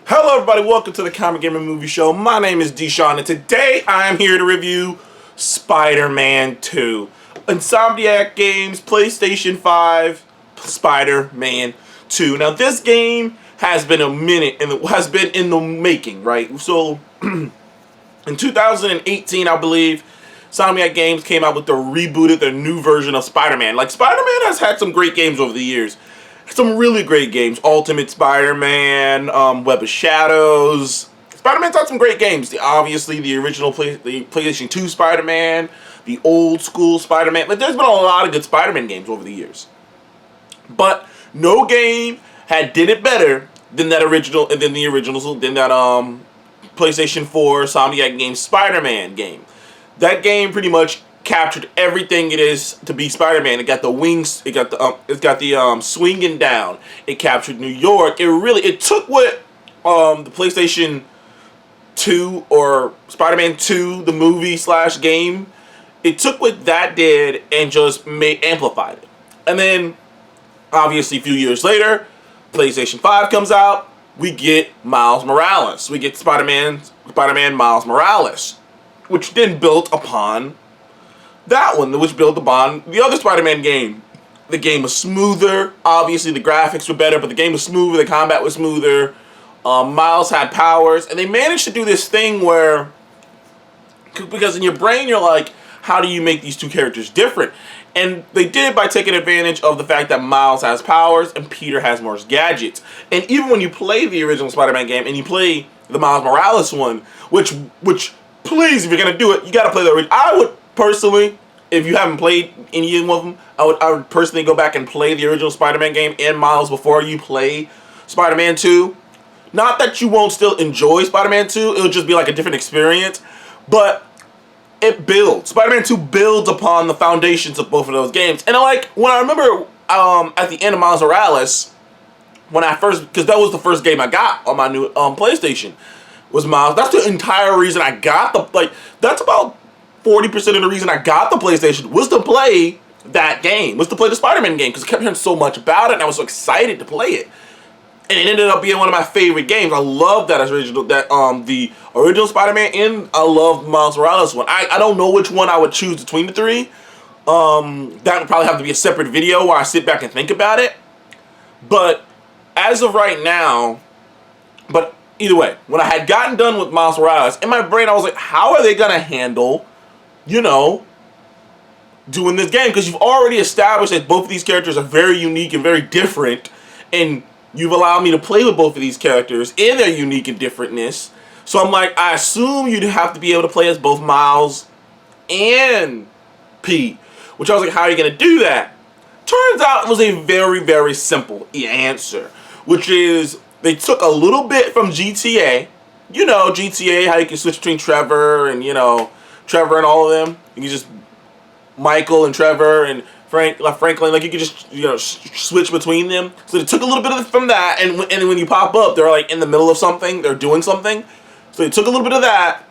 Hello everybody, welcome to the Comic Gamer Movie Show. My name is Deshaun and today I am here to review Spider-Man 2. Insomniac Games, PlayStation 5, Spider-Man 2. Now this game has been has been in the making, right? So in 2018, I believe, Insomniac Games came out with their new version of Spider-Man. Like, Spider-Man has had some great games over the years. Some really great games. Ultimate Spider-Man, Web of Shadows. Spider-Man's had some great games. Obviously, the original the PlayStation 2 Spider-Man, the old school Spider-Man. Like, there's been a lot of good Spider-Man games over the years. But no game did it better than that PlayStation 4 Insomniac Games Spider-Man game. That game pretty much captured everything it is to be Spider-Man. It got the wings, it got the swinging down. It captured New York. It took what the PlayStation 2 or Spider-Man 2, the movie / game, it took what that did and just amplified it. And then obviously a few years later, PlayStation 5 comes out. We get Miles Morales. We get Spider-Man Miles Morales, which then built upon that one, which built upon the other Spider-Man game. The game was smoother. Obviously, the graphics were better, but the game was smoother. The combat was smoother. Miles had powers, and they managed to do this thing where, because in your brain you're like, how do you make these two characters different? And they did it by taking advantage of the fact that Miles has powers and Peter has more gadgets. And even when you play the original Spider-Man game and you play the Miles Morales one, which please, if you're gonna do it, you gotta play the original. I would personally, if you haven't played any of them, I would personally go back and play the original Spider-Man game and Miles before you play Spider-Man 2. Not that you won't still enjoy Spider-Man 2, it'll just be like a different experience, but it builds. Spider-Man 2 builds upon the foundations of both of those games. And when I remember at the end of Miles Morales, because that was the first game I got on my new PlayStation, was Miles. That's the entire reason I got that's about 40% of the reason I got the PlayStation was to play that game, was to play the Spider-Man game, because I kept hearing so much about it and I was so excited to play it. And it ended up being one of my favorite games. I love the original Spider-Man, and I love Miles Morales one. I don't know which one I would choose between the three. That would probably have to be a separate video where I sit back and think about it. But as of right now, either way, when I had gotten done with Miles Morales, in my brain I was like, how are they gonna handle, doing this game? Because you've already established that both of these characters are very unique and very different, and you've allowed me to play with both of these characters in their unique and differentness. So I'm like, I assume you'd have to be able to play as both Miles and Pete. Which I was like, how are you going to do that? Turns out it was a very, very simple answer. Which is, they took a little bit from GTA. GTA, how you can switch between Trevor and Trevor and all of them. You can just, Michael and Trevor and Franklin, like you could just switch between them. So they took a little bit from that, and when you pop up, they're like in the middle of something, they're doing something. So they took a little bit of that,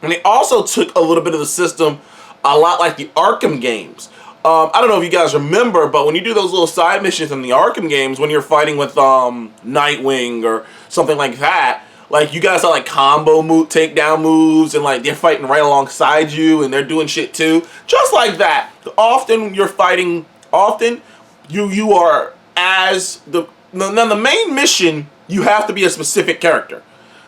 and they also took a little bit of the system, a lot like the Arkham games. I don't know if you guys remember, but when you do those little side missions in the Arkham games, when you're fighting with Nightwing or something like that, like you guys are like combo takedown moves, and like they're fighting right alongside you, and they're doing shit too. Just like that. Often you're fighting. Often you are as the main mission. You have to be a specific character.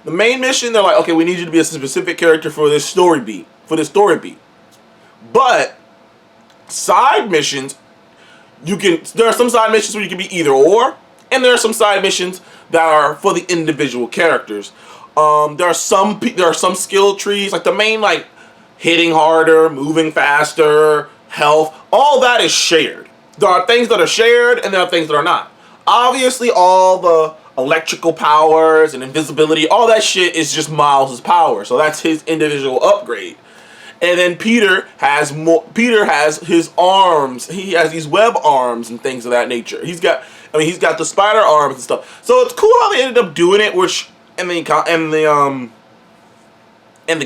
The main mission, they're like, okay, we need you to be a specific character for this story beat. But side missions, there are some side missions where you can be either or, and there are some side missions that are for the individual characters. There are some skill trees, like the main, like hitting harder, moving faster, health. All that is shared. There are things that are shared, and there are things that are not. Obviously, all the electrical powers and invisibility, all that shit is just Miles' power. So that's his individual upgrade. And then Peter has his arms. He has these web arms and things of that nature. He's got the spider arms and stuff. So it's cool how they ended up doing it, which in the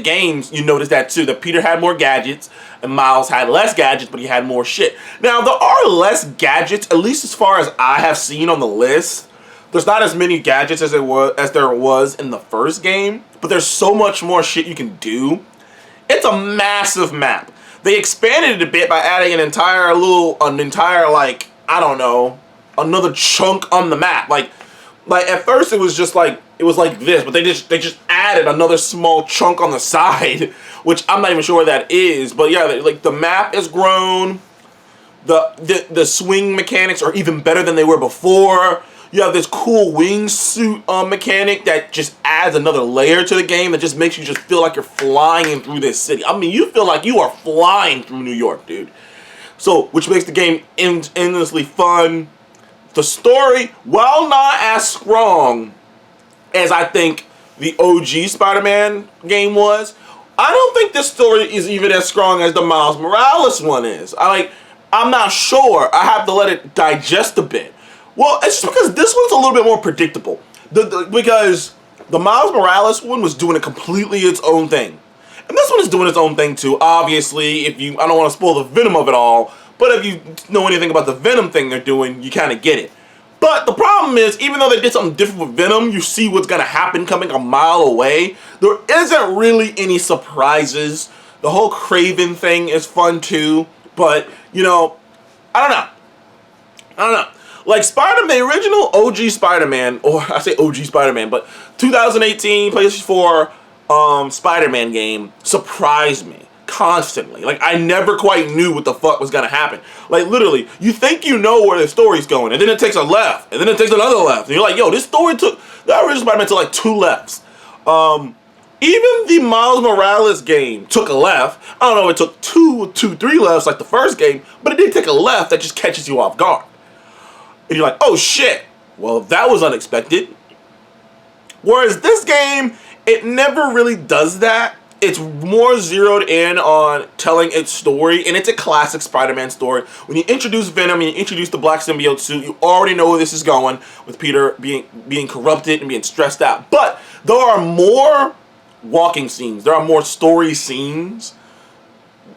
games you notice that too, that Peter had more gadgets and Miles had less gadgets, but he had more shit. Now there are less gadgets, at least as far as I have seen on the list. There's not as many gadgets as there was in the first game, but there's so much more shit you can do. It's a massive map. They expanded it a bit by adding an entire like, I don't know, another chunk on the map. Like at first it was like this, but they just added another small chunk on the side, which I'm not even sure what that is. But yeah, like the map has grown. The swing mechanics are even better than they were before. You have this cool wingsuit mechanic that just adds another layer to the game that just makes you just feel like you're flying through this city. I mean, you feel like you are flying through New York, dude. So, which makes the game endlessly fun. The story, while not as strong as I think the OG Spider-Man game was, I don't think this story is even as strong as the Miles Morales one is. I'm not sure. I have to let it digest a bit. Well, it's just because this one's a little bit more predictable. Because the Miles Morales one was doing it completely its own thing. And this one is doing its own thing too. Obviously, I don't want to spoil the Venom of it all, but if you know anything about the Venom thing they're doing, you kind of get it. But the problem is, even though they did something different with Venom, you see what's going to happen coming a mile away. There isn't really any surprises. The whole Craven thing is fun too, but, you know, I don't know. Like Spider-Man, the original OG Spider-Man, or I say OG Spider-Man, but 2018 PlayStation 4 Spider-Man game surprised me constantly. Like, I never quite knew what the fuck was gonna happen. Like, literally, you think you know where the story's going, and then it takes a left, and then it takes another left, and you're like, yo, the original Spider-Man took like 2 lefts. Even the Miles Morales game took a left. I don't know if it took 3 lefts like the first game, but it did take a left that just catches you off guard. And you're like, oh shit, well, that was unexpected. Whereas this game, it never really does that. It's more zeroed in on telling its story, and it's a classic Spider-Man story. When you introduce Venom and you introduce the black symbiote suit, you already know where this is going, with Peter being corrupted and being stressed out. But there are more walking scenes. There are more story scenes.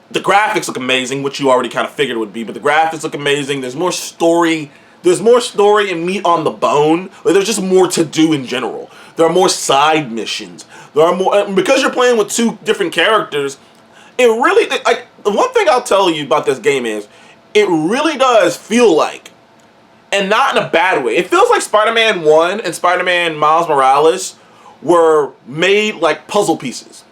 The graphics look amazing, which you already kind of figured it would be, but the graphics look amazing. There's more story. There's more story and meat on the bone. Like, there's just more to do in general. There are more side missions. There are more, because you're playing with 2 different characters. It really, like, the one thing I'll tell you about this game is, it really does feel like, and not in a bad way, it feels like Spider-Man 1 and Spider-Man Miles Morales were made like puzzle pieces.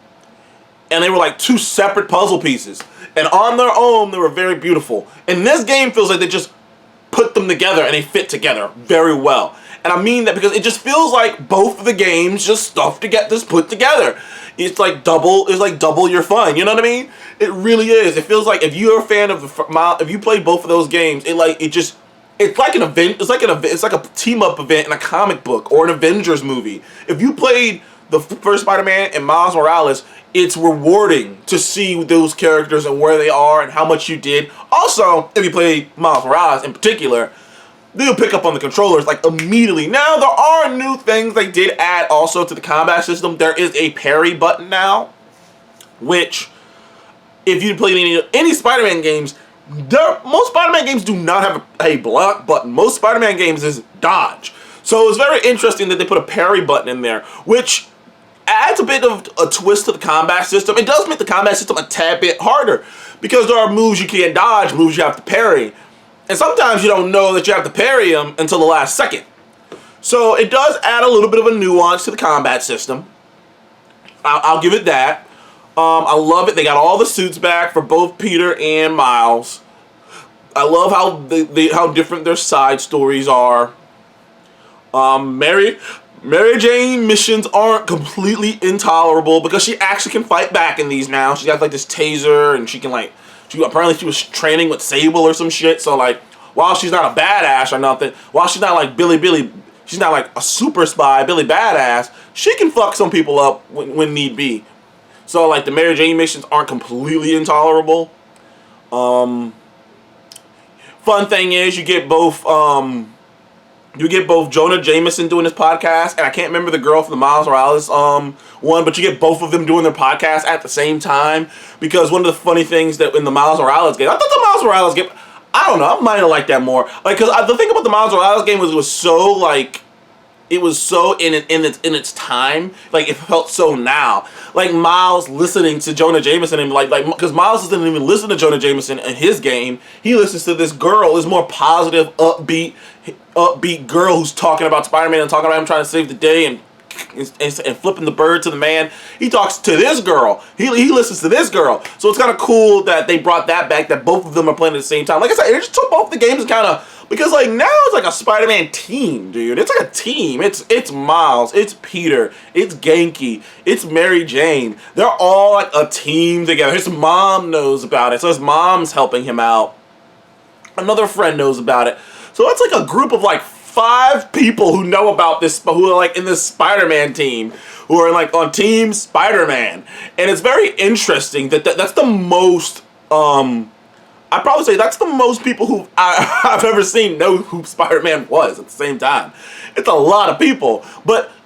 And they were like 2 separate puzzle pieces. And on their own, they were very beautiful. And this game feels like they just put them together and they fit together very well. And I mean that because it just feels like both of the games just stuff to get this put together. It's like double your fun. You know what I mean? It really is. It feels like if you're a fan of if you play both of those games, it's like an event. It's like a team up event in a comic book or an Avengers movie. If you played the first Spider-Man and Miles Morales, it's rewarding to see those characters and where they are and how much you did. Also, if you play Miles Morales in particular, you'll pick up on the controllers like immediately. Now, there are new things they did add also to the combat system. There is a parry button now, which, if you played any Spider-Man games, most Spider-Man games do not have a block button. Most Spider-Man games is dodge. So it's very interesting that they put a parry button in there, which adds a bit of a twist to the combat system. It does make the combat system a tad bit harder because there are moves you can't dodge, moves you have to parry. And sometimes you don't know that you have to parry them until the last second. So it does add a little bit of a nuance to the combat system. I'll give it that. I love it. They got all the suits back for both Peter and Miles. I love how different their side stories are. Mary Jane missions aren't completely intolerable because she actually can fight back in these now. She got like this taser and she can apparently she was training with Sable or some shit. So like, while she's not a badass or nothing, while she's not like she's not like a super spy, Billy Badass, she can fuck some people up when need be. So like the Mary Jane missions aren't completely intolerable. Fun thing is you get both Jonah Jameson doing his podcast, and I can't remember the girl from the Miles Morales one, but you get both of them doing their podcast at the same time, because one of the funny things that in the Miles Morales game, I thought the Miles Morales game, I don't know, I might have liked that more. Like, because the thing about the Miles Morales game was it was so, like, it was so in its time. Like, it felt so now. Like, Miles listening to Jonah Jameson and like because Miles doesn't even listen to Jonah Jameson in his game. He listens to this girl, this more positive, upbeat girl who's talking about Spider-Man and talking about him trying to save the day and flipping the bird to the man. He talks to this girl. He listens to this girl. So it's kind of cool that they brought that back, that both of them are playing at the same time. Like I said, it just took both the games kind of, because like now it's like a Spider-Man team, dude. It's like a team. It's Miles, it's Peter, it's Genki, it's Mary Jane. They're all like a team together. His mom knows about it, so his mom's helping him out. Another friend knows about it. So it's like a group of like 5 people who know about this, who are like in this Spider-Man team, who are like on Team Spider-Man. And it's very interesting that's the most, I'd probably say that's the most people who I've ever seen know who Spider-Man was at the same time. It's a lot of people.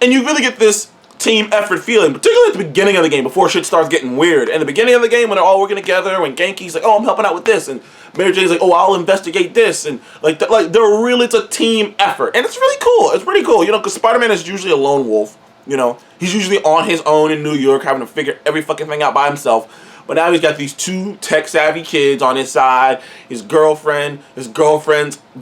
And you really get this team effort feeling, particularly at the beginning of the game, before shit starts getting weird. In the beginning of the game, when they're all working together, when Genki's like, oh, I'm helping out with this, and Mary Jane's like, oh, I'll investigate this, and they're really, it's a team effort. And it's really cool. It's pretty cool, you know, because Spider-Man is usually a lone wolf, you know. He's usually on his own in New York, having to figure every fucking thing out by himself. But now he's got these 2 tech-savvy kids on his side. His girlfriend's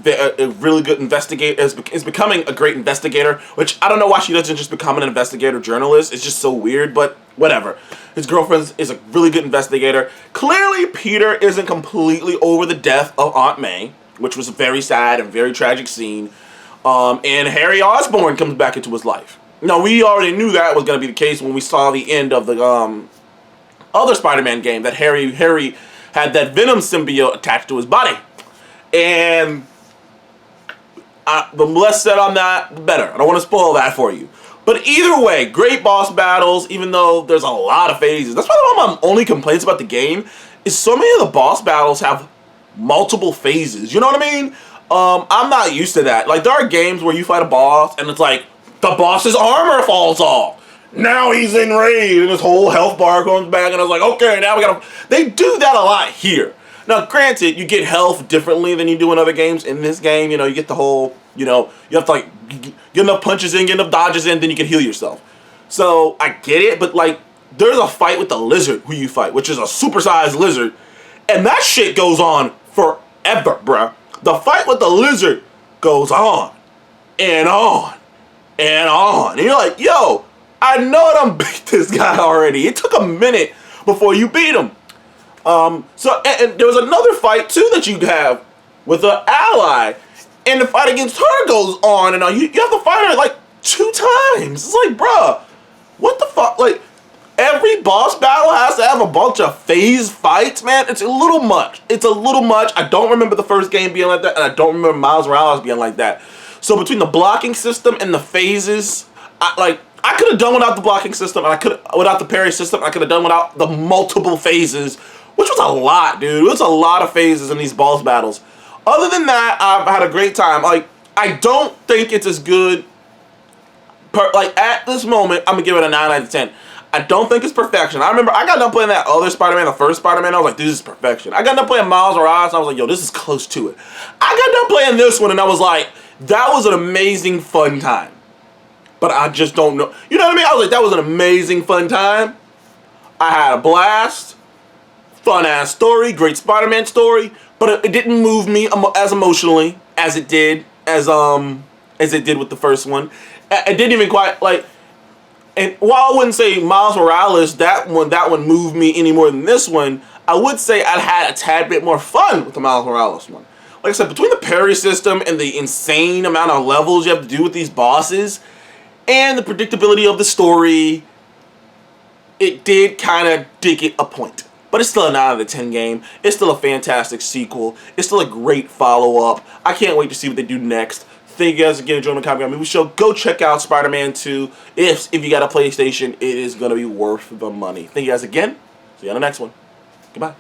a really good investigator, is becoming a great investigator, which I don't know why she doesn't just become an investigator journalist. It's just so weird, but whatever. His girlfriend is a really good investigator. Clearly, Peter isn't completely over the death of Aunt May, which was a very sad and very tragic scene. And Harry Osborn comes back into his life. Now, we already knew that was going to be the case when we saw the end of the other Spider-Man game, that Harry had that Venom symbiote attached to his body. And the less said on that, the better. I don't want to spoil that for you. But either way, great boss battles, even though there's a lot of phases. That's probably one of my only complaints about the game, is so many of the boss battles have multiple phases. You know what I mean? I'm not used to that. Like, there are games where you fight a boss, and it's like, the boss's armor falls off. Now he's enraged, and his whole health bar comes back, and I was like, okay, now we gotta... They do that a lot here. Now, granted, you get health differently than you do in other games. In this game, you know, you get the whole, you know, you have to, like, get enough punches in, get enough dodges in, then you can heal yourself. So, I get it, but, like, there's a fight with the lizard who you fight, which is a supersized lizard, and that shit goes on forever, bruh. The fight with the lizard goes on, and on, and on. And you're like, yo, I know I done beat this guy already. It took a minute before you beat him. And there was another fight too that you have with an ally, and the fight against her goes on and on. You have to fight her like 2 times. It's like, bruh, what the fuck? Like, every boss battle has to have a bunch of phase fights, man. It's a little much. It's a little much. I don't remember the first game being like that, and I don't remember Miles Morales being like that. So between the blocking system and the phases, I could have done without the blocking system, and without the parry system. I could have done without the multiple phases, which was a lot, dude. It was a lot of phases in these boss battles. Other than that, I've had a great time. Like, I don't think it's as good. At this moment, I'm gonna give it a 9 out of 10. I don't think it's perfection. I remember I got done playing that other Spider-Man, the first Spider-Man. I was like, this is perfection. I got done playing Miles Morales, and I was like, yo, this is close to it. I got done playing this one, and I was like, that was an amazing, fun time. But I just don't know. You know what I mean? I was like, that was an amazing, fun time. I had a blast. Fun-ass story. Great Spider-Man story. But it didn't move me as emotionally as it did with the first one. It didn't even quite, like... And while I wouldn't say Miles Morales, that one moved me any more than this one, I would say I had a tad bit more fun with the Miles Morales one. Like I said, between the parry system and the insane amount of levels you have to do with these bosses, and the predictability of the story, it did kind of dig it a point. But it's still a 9 out of 10 game. It's still a fantastic sequel. It's still a great follow-up. I can't wait to see what they do next. Thank you guys again for joining the Comic Movie Show. Go check out Spider-Man 2. If you got a PlayStation, it is going to be worth the money. Thank you guys again. See you on the next one. Goodbye.